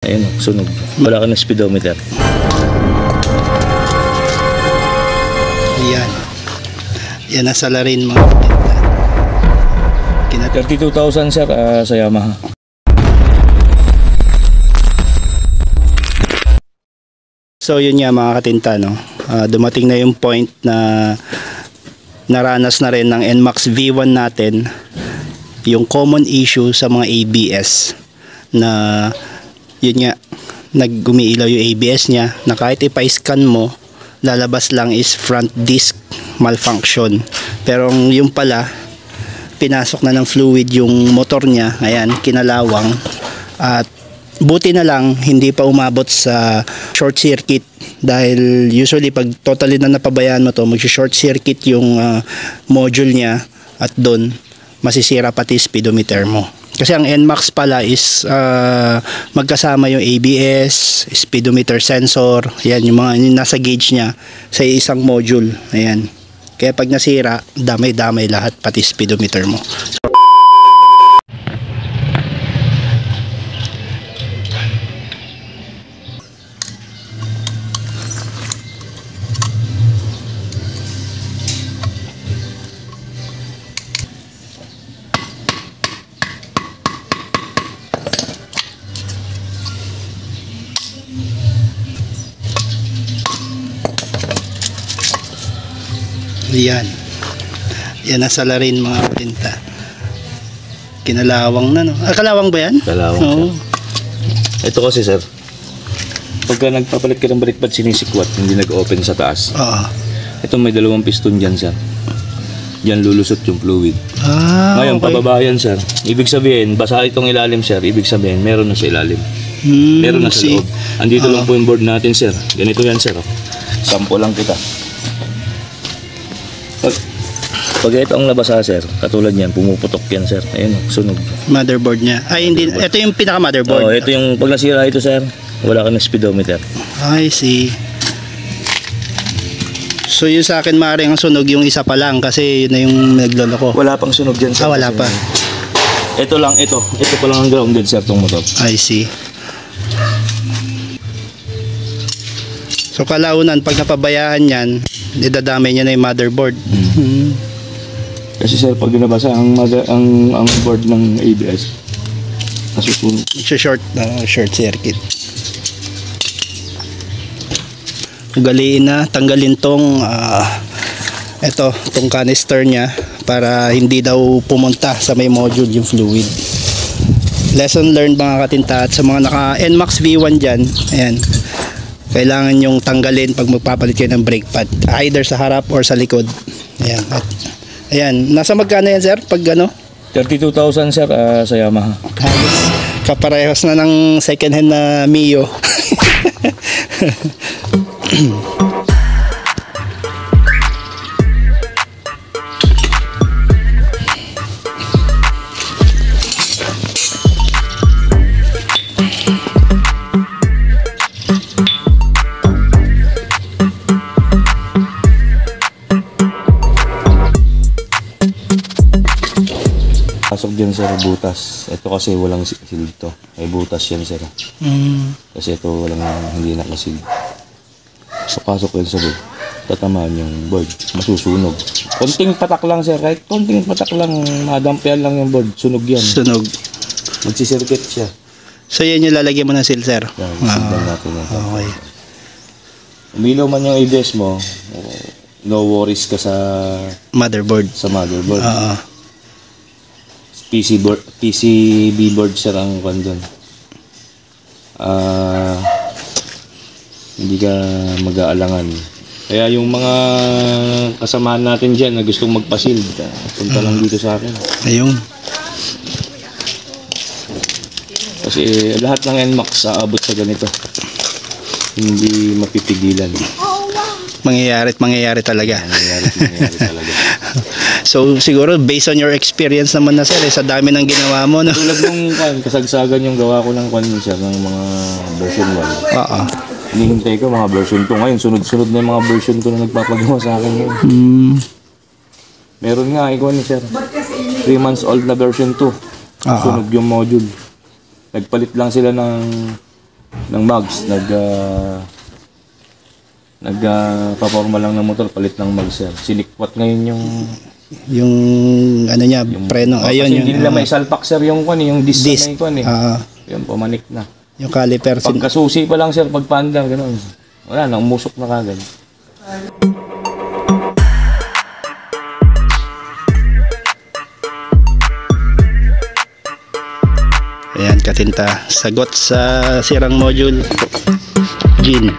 Ayun, sunog. Wala ka ng speedometer. Ayan. Yan ang salarin mga 32,000 sir sa Yamaha. So yun nga mga katinta, no? Dumating na yung point na naranas na rin ng NMAX V1 natin yung common issue sa mga ABS na yun nga, nag-umiilaw yung ABS niya na kahit ipa-scan mo, lalabas lang is front disc malfunction. Pero yung pala, pinasok na ng fluid yung motor niya, ayan, kinalawang, at buti na lang hindi pa umabot sa short circuit dahil usually pag totally na napabayaan mo to, mag-short circuit yung module niya at doon masisira pati speedometer mo. Kasi ang NMAX pala is magkasama yung ABS, speedometer sensor, yan yung mga yung nasa gauge niya sa isang module. Ayan. Kaya pag nasira, damay-damay lahat pati speedometer mo. Yan. Yan ang salarin mga katinta. Kinalawang na, no? Kalawang ba yan? Kalawang, oo. Ito kasi sir, pagka nagpapalit ka ng brake pad sinisikwat, hindi nag-open sa taas. Oo. Ito may dalawang piston dyan sir. Diyan lulusot yung fluid. Ngayon, okay. pababa yan sir. Ibig sabihin, basa itong ilalim sir. Ibig sabihin, meron na sa ilalim. Meron na sa loob. Andito lang po yung board natin sir. Ganito yan sir. Sample lang kita. Pag ito ang nabasa sir, katulad niyan, pumuputok yan sir. Ayun, sunog. Motherboard niya. Ay, hindi. Ito yung pinaka-motherboard. Oo, ito yung pag nasira ito sir, wala ka ng speedometer. I see. So yung sa akin maaaring ang sunog yung isa pa lang kasi yun na yung nagloloko. Wala pang sunog dyan sir. Wala pa. Ito lang, ito. Ito pa lang ang grounded sir, itong motor. I see. So kalaunan, pag napabayaan yan, idadamay niya na yung motherboard. Kasi sir, pag binabasa ang board ng ABS, nasusunog. Short circuit. Ugaliin na, tanggalin tong canister niya para hindi daw pumunta sa may module yung fluid. Lesson learned mga katinta. At sa mga naka NMAX V1 dyan, ayan, kailangan yung tanggalin pag magpapalit kayo ng brake pad, either sa harap or sa likod. Ayan. Ayan, nasa magkano yan sir? Pag ano? 32,000 sir sa Yamaha. Kaparehos na ng second hand na Mio. Pasok dyan sir, butas. Ito kasi walang seal to. May butas yan sir. Kasi ito hindi nakasil. So pasok yan sa board. Tatamaan yung board. Masusunog. Konting patak lang sir. Kahit konting patak lang, madampian lang yung board. Sunog yan. Sunog. Magsisirkit siya. So yan yung lalagyan mo ng seal sir? Yan, signal natin yan. Okay. Umilaw man yung ABS mo, no worries ka sa motherboard. motherboard. PCB board sir ang kwan doon. Hindi ka mag-aalangan. Kaya yung mga kasamahan natin dyan na gustong magpa-shield, punta lang dito sa akin. Ayun. Kasi lahat ng NMAX aabot sa ganito. Hindi mapipigilan. Mangyayari talaga. Mangyayari talaga. So siguro based on your experience naman na sir, sa dami ng ginawa mo, no? Tulad nung kasagsagan yung gawa ko ng sir, ng mga version 1. Hinihintay ko mga version 2. Ngayon sunod-sunod na yung mga version 2 na nagpapagawa sa akin ngayon. Meron nga sir, 3 months old na version 2. Sunog yung module. Nagpalit lang sila ng ng mags, paporma lang ng motor, palit ng mags, sir. Silikwat ngayon Yung ano niya, preno. Ayun kasi yung hindi nila may salpak, sir, yung disc disc. na may yun, pumanik na. Yung caliper. Pagkasusi pa lang, sir, pagpaandar, gano'n. Wala na, umusok na kagad. Ayan, katinta. Sagot sa sirang module. Gin.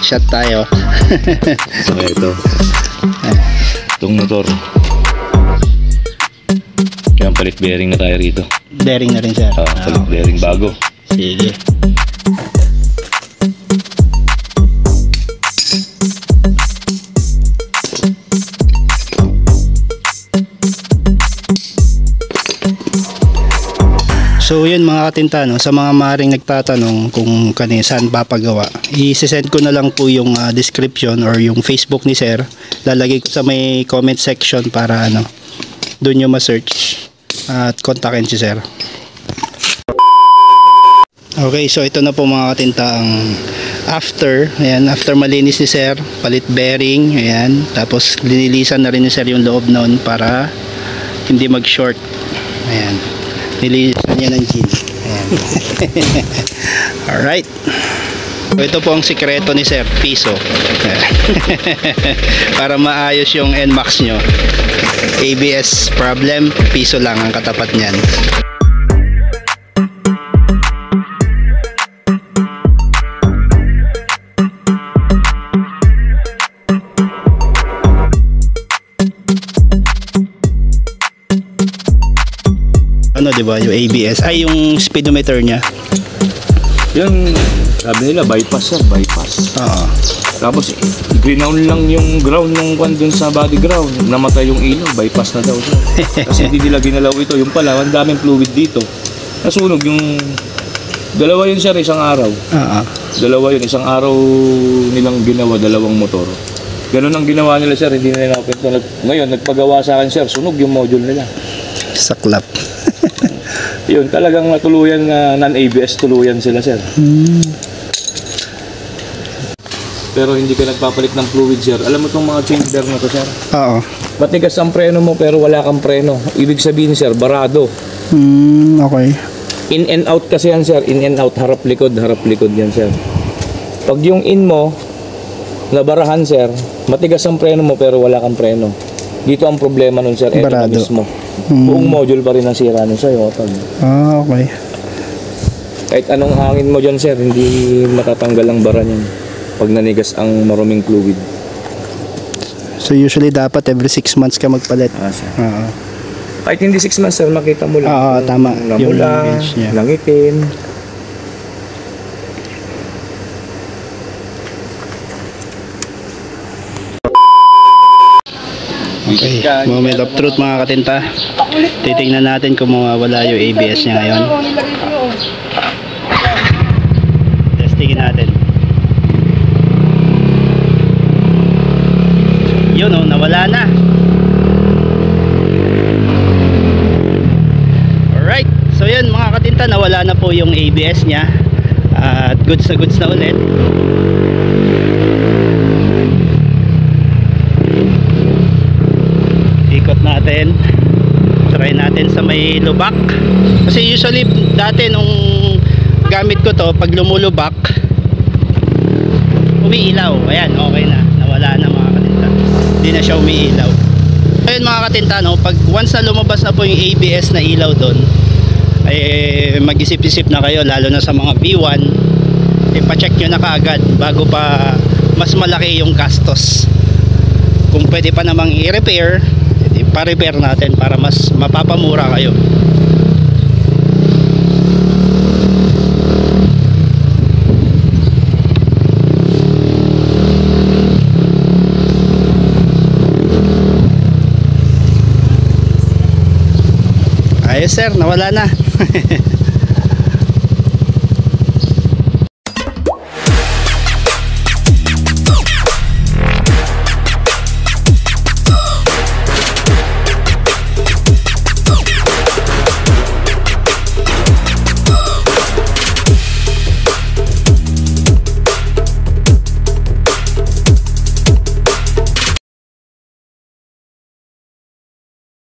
Shot tayo. So, ito. Itong motor. Yan, palit bearing na tayo rito. Bearing na rin, sir. Palit bearing bago. Sige. So yun mga katinta, no, sa mga maring nagtatanong kung saan papagawa, i-send ko na lang po yung description or yung Facebook ni sir. Lalagay ko sa may comment section para doon nyo ma-search at kontakin si sir. Okay, so ito na po mga katinta ang after. Ayan, after malinis ni sir, palit bearing, ayan, tapos linilisan na rin ni sir yung loob noon para hindi mag-short. Ayan, nililisan niya ng gin. Ayan. Alright, so ito po ang sikreto ni sir, piso. Para maayos yung NMAX nyo. ABS problem, piso lang ang katapat niyan. Ano, diba, yung ABS ay yung speedometer niya. Yan, sabi nila, bypass yan, bypass. Oo. Tapos, grinown lang yung ground ng kwan dun sa body ground. Namatay yung ilaw, bypass na daw. Kasi hindi nila ginalaw ito. Yung pala, ang daming fluid dito. Nasunog yung... Dalawa yun, sir, isang araw. Oo. Dalawa yun, isang araw nilang ginawa, dalawang motor. Ganun ang ginawa nila, sir, hindi nila nakwento. Ngayon, nagpagawa sa akin, sir, sunog yung module nila. Saklap. Yun, talagang natuluyan na non-ABS, tuluyan sila, sir. Pero hindi ka nagpapalit ng fluid, sir. Alam mo itong mga chamber na to, sir? Oo. Matigas ang preno mo pero wala kang preno. Ibig sabihin, sir, barado. Okay. In and out kasi yan, sir. In and out, harap likod yan, sir. Pag yung in mo, nabarahan, sir, matigas ang preno mo pero wala kang preno. Dito ang problema nun, sir. Ito na Barado. mismo. Buong module pa rin ang sira nun sa'yo. Okay. Kahit anong hangin mo dyan, sir, hindi matatanggal ang bara niyan pag nanigas ang maruming fluid. So usually dapat every 6 months ka magpalit. Sir. Oo. Kahit hindi 6 months, sir, makita mo lang. Oo, tama. Yung Namula, gauge niya. nangitin. Okay, moment of truth mga katinta. Titingnan natin kung mawawala yung ABS niya ngayon. Testingin natin. Yun o, nawala na. Alright, so yun mga katinta, nawala na po yung ABS niya. At goods na ulit. Ikot natin, try natin sa may lubak kasi usually dati nung gamit ko to, pag lumulubak umiilaw. Ayan, okay na, nawala na mga katinta, hindi na siya umiilaw. Ayun mga katinta, no, pag once na lumabas na po yung ABS na ilaw doon, ay mag-isip-isip na kayo, lalo na sa mga V1, ipacheck nyo na kaagad bago pa mas malaki yung gastos. Kung pwede pa namang i-repair, pa-repair natin para mas mapapamura kayo. Ayos sir, nawala na.